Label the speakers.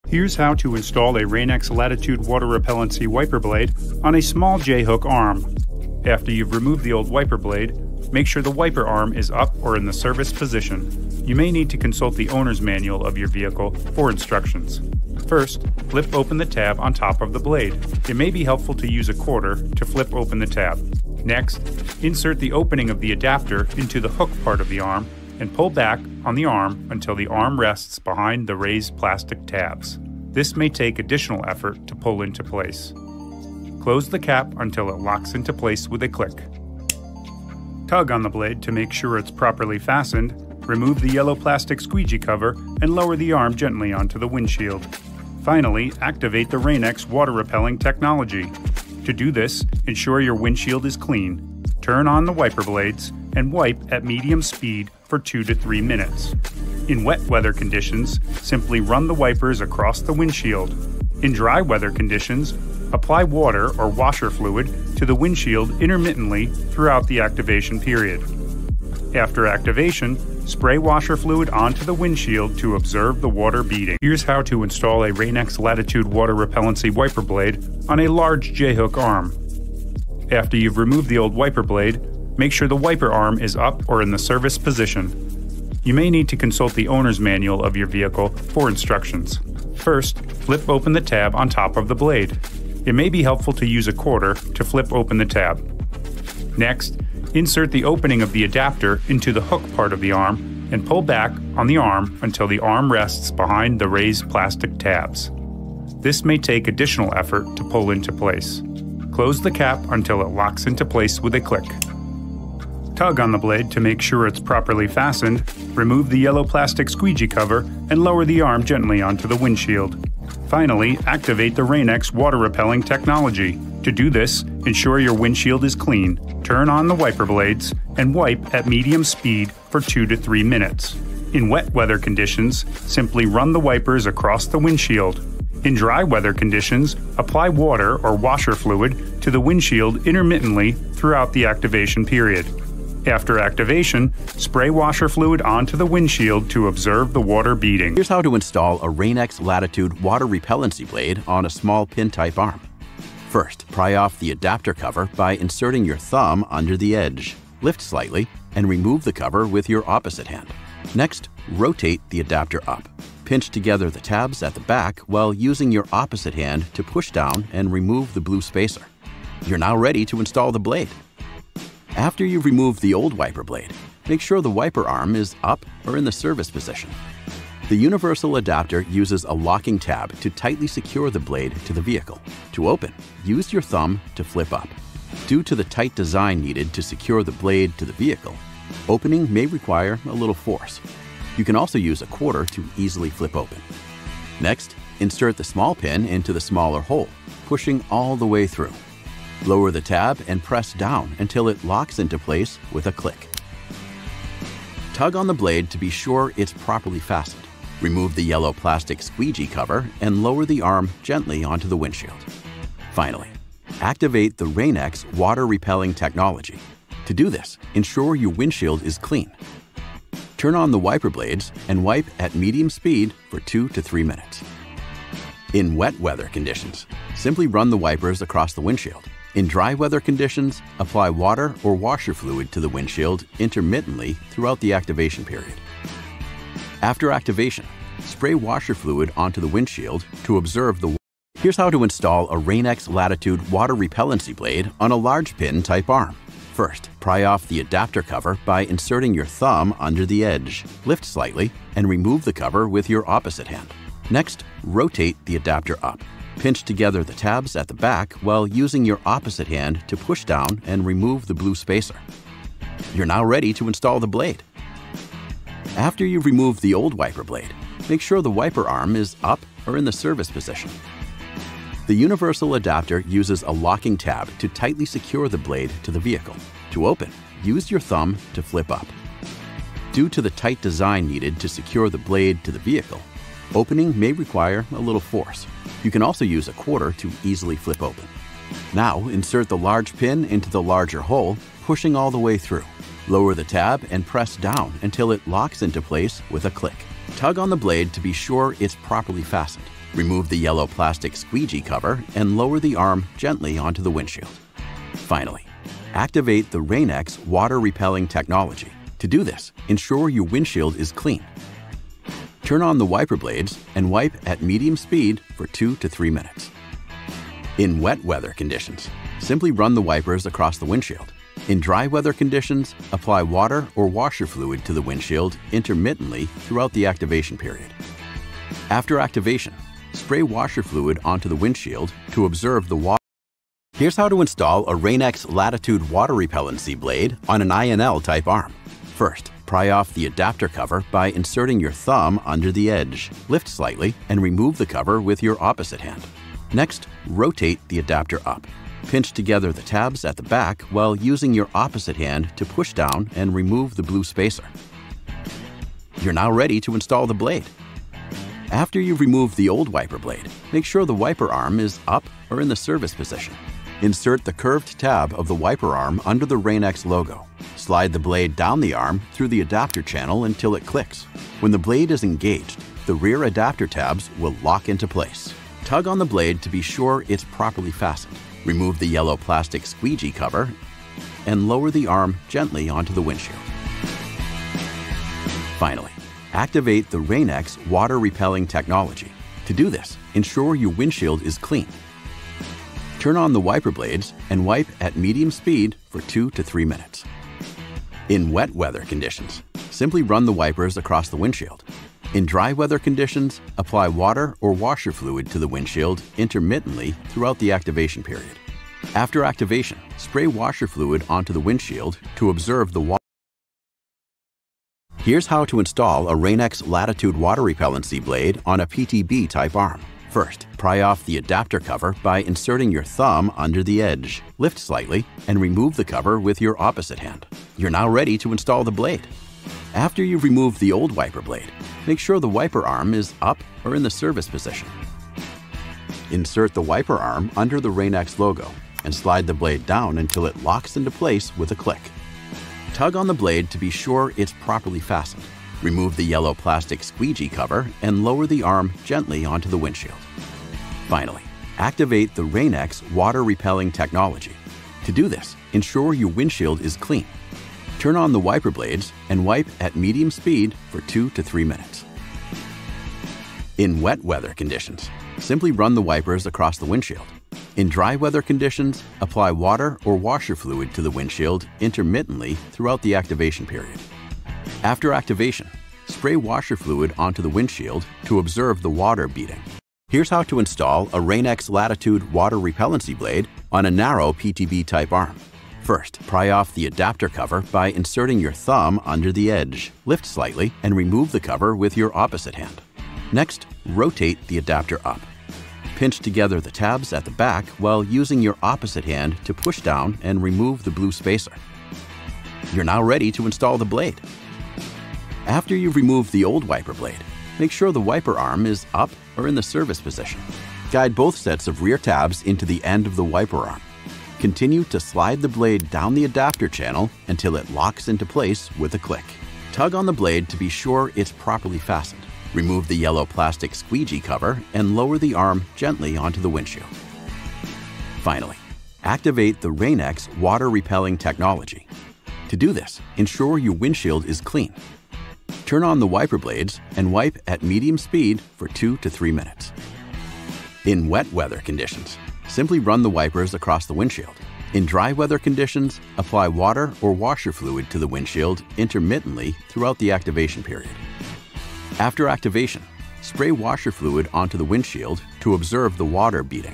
Speaker 1: Here's how to install a Rain-X Latitude water repellency wiper blade on a small J-hook arm. After you've removed the old wiper blade, make sure the wiper arm is up or in the service position. You may need to consult the owner's manual of your vehicle for instructions. First, flip open the tab on top of the blade. It may be helpful to use a quarter to flip open the tab. Next, insert the opening of the adapter into the hook part of the arm and pull back on the arm until the arm rests behind the raised plastic tabs. This may take additional effort to pull into place. Close the cap until it locks into place with a click. Tug on the blade to make sure it's properly fastened, remove the yellow plastic squeegee cover, and lower the arm gently onto the windshield. Finally, activate the Rain-X water repelling technology. To do this, ensure your windshield is clean. Turn on the wiper blades and wipe at medium speed for 2 to 3 minutes. In wet weather conditions, simply run the wipers across the windshield. In dry weather conditions, apply water or washer fluid to the windshield intermittently throughout the activation period. After activation, spray washer fluid onto the windshield to observe the water beading. Here's how to install a Rain-X Latitude water repellency wiper blade on a large J-hook arm. After you've removed the old wiper blade, make sure the wiper arm is up or in the service position. You may need to consult the owner's manual of your vehicle for instructions. First, flip open the tab on top of the blade. It may be helpful to use a quarter to flip open the tab. Next, insert the opening of the adapter into the hook part of the arm and pull back on the arm until the arm rests behind the raised plastic tabs. This may take additional effort to pull into place. Close the cap until it locks into place with a click. Tug on the blade to make sure it's properly fastened, remove the yellow plastic squeegee cover, and lower the arm gently onto the windshield. Finally, activate the Rain-X water repelling technology. To do this, ensure your windshield is clean. Turn on the wiper blades and wipe at medium speed for 2 to 3 minutes. In wet weather conditions, simply run the wipers across the windshield. In dry weather conditions, apply water or washer fluid to the windshield intermittently throughout the activation period. After activation, spray washer fluid onto the windshield to observe the water beading.
Speaker 2: Here's how to install a Rain-X Latitude water repellency blade on a small pin-type arm. First, pry off the adapter cover by inserting your thumb under the edge. Lift slightly and remove the cover with your opposite hand. Next, rotate the adapter up. Pinch together the tabs at the back while using your opposite hand to push down and remove the blue spacer. You're now ready to install the blade. After you've removed the old wiper blade, make sure the wiper arm is up or in the service position. The universal adapter uses a locking tab to tightly secure the blade to the vehicle. To open, use your thumb to flip up. Due to the tight design needed to secure the blade to the vehicle, opening may require a little force. You can also use a quarter to easily flip open. Next, insert the small pin into the smaller hole, pushing all the way through. Lower the tab and press down until it locks into place with a click. Tug on the blade to be sure it's properly fastened. Remove the yellow plastic squeegee cover and lower the arm gently onto the windshield. Finally, activate the Rain-X water repelling technology. To do this, ensure your windshield is clean. Turn on the wiper blades and wipe at medium speed for 2 to 3 minutes. In wet weather conditions, simply run the wipers across the windshield. In dry weather conditions, apply water or washer fluid to the windshield intermittently throughout the activation period. After activation, spray washer fluid onto the windshield to observe the. Here's how to install a Rain-X Latitude water repellency blade on a large pin-type arm. First, pry off the adapter cover by inserting your thumb under the edge. Lift slightly and remove the cover with your opposite hand. Next, rotate the adapter up. Pinch together the tabs at the back while using your opposite hand to push down and remove the blue spacer. You're now ready to install the blade. After you've removed the old wiper blade, make sure the wiper arm is up or in the service position. The universal adapter uses a locking tab to tightly secure the blade to the vehicle. To open, use your thumb to flip up. Due to the tight design needed to secure the blade to the vehicle, opening may require a little force. You can also use a quarter to easily flip open. Now insert the large pin into the larger hole, pushing all the way through. Lower the tab and press down until it locks into place with a click. Tug on the blade to be sure it's properly fastened. Remove the yellow plastic squeegee cover and lower the arm gently onto the windshield. Finally, activate the Rain-X water repelling technology. To do this, ensure your windshield is clean. Turn on the wiper blades and wipe at medium speed for 2 to 3 minutes. In wet weather conditions, simply run the wipers across the windshield. In dry weather conditions, apply water or washer fluid to the windshield intermittently throughout the activation period. After activation, spray washer fluid onto the windshield to observe the water. Here's how to install a Rain-X Latitude water repellency blade on an INL type arm. First, pry off the adapter cover by inserting your thumb under the edge. Lift slightly and remove the cover with your opposite hand. Next, rotate the adapter up. Pinch together the tabs at the back while using your opposite hand to push down and remove the blue spacer. You're now ready to install the blade. After you've removed the old wiper blade, make sure the wiper arm is up or in the service position. Insert the curved tab of the wiper arm under the Rain-X logo. Slide the blade down the arm through the adapter channel until it clicks. When the blade is engaged, the rear adapter tabs will lock into place. Tug on the blade to be sure it's properly fastened. Remove the yellow plastic squeegee cover and lower the arm gently onto the windshield. Finally, activate the Rain-X water repelling technology. To do this, ensure your windshield is clean. Turn on the wiper blades and wipe at medium speed for 2 to 3 minutes. In wet weather conditions, simply run the wipers across the windshield. In dry weather conditions, apply water or washer fluid to the windshield intermittently throughout the activation period. After activation, spray washer fluid onto the windshield to observe the water. Here's how to install a Rain-X Latitude water repellency blade on a PTB type arm. First, pry off the adapter cover by inserting your thumb under the edge. Lift slightly and remove the cover with your opposite hand. You're now ready to install the blade. After you've removed the old wiper blade, make sure the wiper arm is up or in the service position. Insert the wiper arm under the Rain-X logo and slide the blade down until it locks into place with a click. Tug on the blade to be sure it's properly fastened. Remove the yellow plastic squeegee cover and lower the arm gently onto the windshield. Finally, activate the Rain-X water repelling technology. To do this, ensure your windshield is clean. Turn on the wiper blades and wipe at medium speed for 2 to 3 minutes. In wet weather conditions, simply run the wipers across the windshield. In dry weather conditions, apply water or washer fluid to the windshield intermittently throughout the activation period. After activation, spray washer fluid onto the windshield to observe the water beading. Here's how to install a Rain-X Latitude water repellency blade on a narrow PTB type arm. First, pry off the adapter cover by inserting your thumb under the edge. Lift slightly and remove the cover with your opposite hand. Next, rotate the adapter up. Pinch together the tabs at the back while using your opposite hand to push down and remove the blue spacer. You're now ready to install the blade. After you've removed the old wiper blade, make sure the wiper arm is up or in the service position. Guide both sets of rear tabs into the end of the wiper arm. Continue to slide the blade down the adapter channel until it locks into place with a click. Tug on the blade to be sure it's properly fastened. Remove the yellow plastic squeegee cover and lower the arm gently onto the windshield. Finally, activate the Rain-X water repelling technology. To do this, ensure your windshield is clean. Turn on the wiper blades and wipe at medium speed for 2 to 3 minutes. In wet weather conditions, simply run the wipers across the windshield. In dry weather conditions, apply water or washer fluid to the windshield intermittently throughout the activation period. After activation, spray washer fluid onto the windshield to observe the water beading.